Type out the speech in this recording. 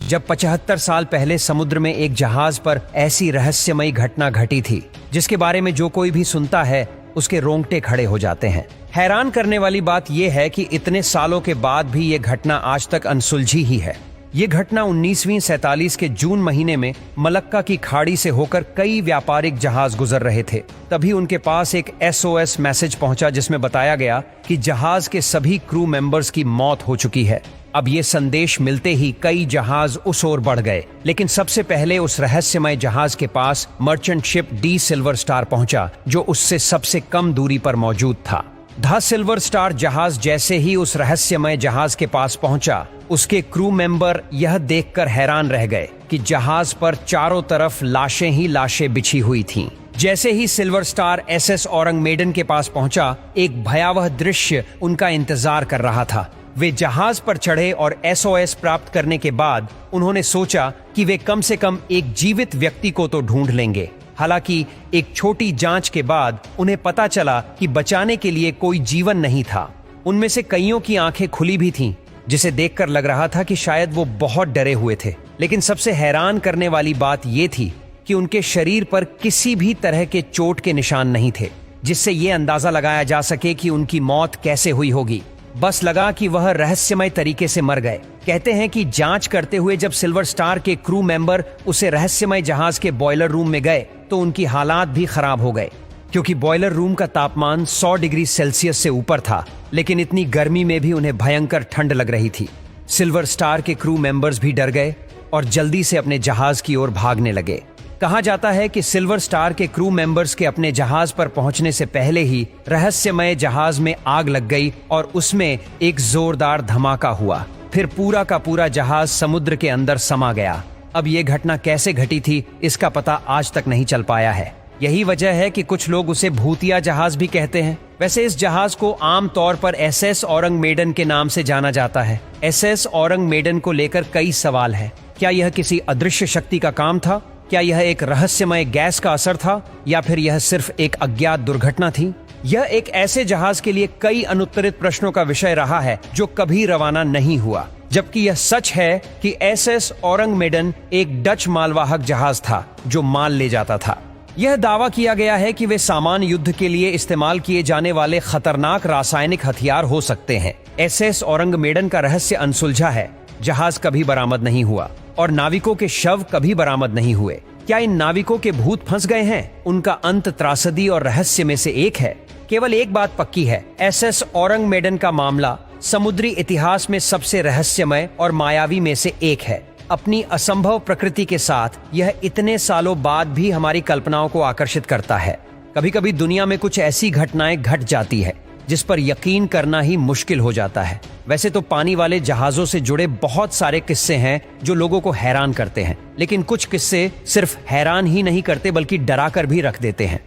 जब 75 साल पहले समुद्र में एक जहाज पर ऐसी रहस्यमयी घटना घटी थी जिसके बारे में जो कोई भी सुनता है उसके रोंगटे खड़े हो जाते हैं। हैरान करने वाली बात यह है कि इतने सालों के बाद भी ये घटना आज तक अनसुलझी ही है। ये घटना 1947 के जून महीने में मलक्का की खाड़ी से होकर कई व्यापारिक जहाज गुजर रहे थे। तभी उनके पास एक SOS मैसेज पहुंचा जिसमें बताया गया कि जहाज के सभी क्रू मेंबर्स की मौत हो चुकी है। अब ये संदेश मिलते ही कई जहाज उस ओर बढ़ गए, लेकिन सबसे पहले उस रहस्यमय जहाज के पास merchant ship the Silver Star पहुंचा, जो उससे सबसे कम दूरी पर मौजूद था। द सिल्वर स्टार जहाज जैसे ही उस रहस्यमय जहाज के पास पहुंचा, उसके क्रू मेंबर यह देखकर हैरान रह गए कि जहाज पर चारों तरफ लाशें ही लाशें बिछी हुई थीं। जैसे ही Silver Star SS Ourang Medan के पास पहुंचा, एक भयावह दृश्य उनका इंतजार कर रहा था। वे जहाज पर चढ़े और SOS प्राप्त करने के बाद उन्होंने सोचा कि वे कम से कम एक जीवित व्यक्ति को तो ढूंढ लेंगे। हालांकि एक छोटी जांच के बाद उन्हें पता चला कि बचाने के लिए कोई जीवन नहीं था। उनमें से कईयों की आंखें खुली भी थीं, जिसे देखकर लग रहा था कि शायद वो बहुत डरे हुए थे। लेकिन सबसे हैरान करने वाली बात ये थी कि उनके शरीर पर किसी भी तरह के चोट के निशान नहीं थे, जिससे ये अंदाजा लगाया जा सके कि उनकी मौत कैसे हुई होगी। बस लगा कि वह रहस्यमय तरीके से मर गए। कहते हैं कि जांच करते हुए जब सिल्वर स्टार के क्रू मेंबर उसे रहस्यमय जहाज के बॉयलर रूम में गए तो उनकी हालात भी खराब हो गए, क्योंकि बॉयलर रूम का तापमान 100 डिग्री सेल्सियस से ऊपर था। लेकिन इतनी गर्मी में भी उन्हें भयंकर ठंड लग रही थी। सिल्वर स्टार के क्रू मेंबर्स भी डर गए और जल्दी से अपने जहाज की ओर भागने लगे। कहा जाता है कि सिल्वर स्टार के क्रू मेंबर्स के अपने जहाज पर पहुंचने से पहले ही रहस्यमय जहाज में आग लग गई और उसमें एक जोरदार धमाका हुआ। फिर पूरा का पूरा जहाज समुद्र के अंदर समा गया। अब ये घटना कैसे घटी थी इसका पता आज तक नहीं चल पाया है। यही वजह है कि कुछ लोग उसे भूतिया जहाज भी कहते हैं। वैसे इस जहाज को आम तौर पर SS औरंग मेडन के नाम से जाना जाता है। SS औरंग मेडन को लेकर कई सवाल हैं। क्या यह किसी अदृश्य शक्ति का काम था? क्या यह एक रहस्यमय गैस का असर था, या फिर यह सिर्फ एक अज्ञात दुर्घटना थी? यह एक ऐसे जहाज के लिए कई अनुत्तरित प्रश्नों का विषय रहा है जो कभी रवाना नहीं हुआ। जबकि यह सच है कि SS औरंग मेडन एक डच मालवाहक जहाज था जो माल ले जाता था। यह दावा किया गया है कि वे सामान्य युद्ध के लिए इस्तेमाल किए जाने वाले खतरनाक रासायनिक हथियार हो सकते हैं। SS औरंग मेडन का रहस्य अनसुलझा है। जहाज कभी बरामद नहीं हुआ और नाविकों के शव कभी बरामद नहीं हुए। क्या इन नाविकों के भूत फंस गए हैं? उनका अंत त्रासदी और रहस्य में से एक है। केवल एक बात पक्की है, SS औरंग मेडन का मामला समुद्री इतिहास में सबसे रहस्यमय और मायावी में से एक है। अपनी असंभव प्रकृति के साथ यह इतने सालों बाद भी हमारी कल्पनाओं को आकर्षित करता है। कभी कभी दुनिया में कुछ ऐसी घटनाएं घट जाती है जिस पर यकीन करना ही मुश्किल हो जाता है। वैसे तो पानी वाले जहाजों से जुड़े बहुत सारे किस्से हैं जो लोगों को हैरान करते हैं, लेकिन कुछ किस्से सिर्फ हैरान ही नहीं करते बल्कि डरा कर भी रख देते हैं।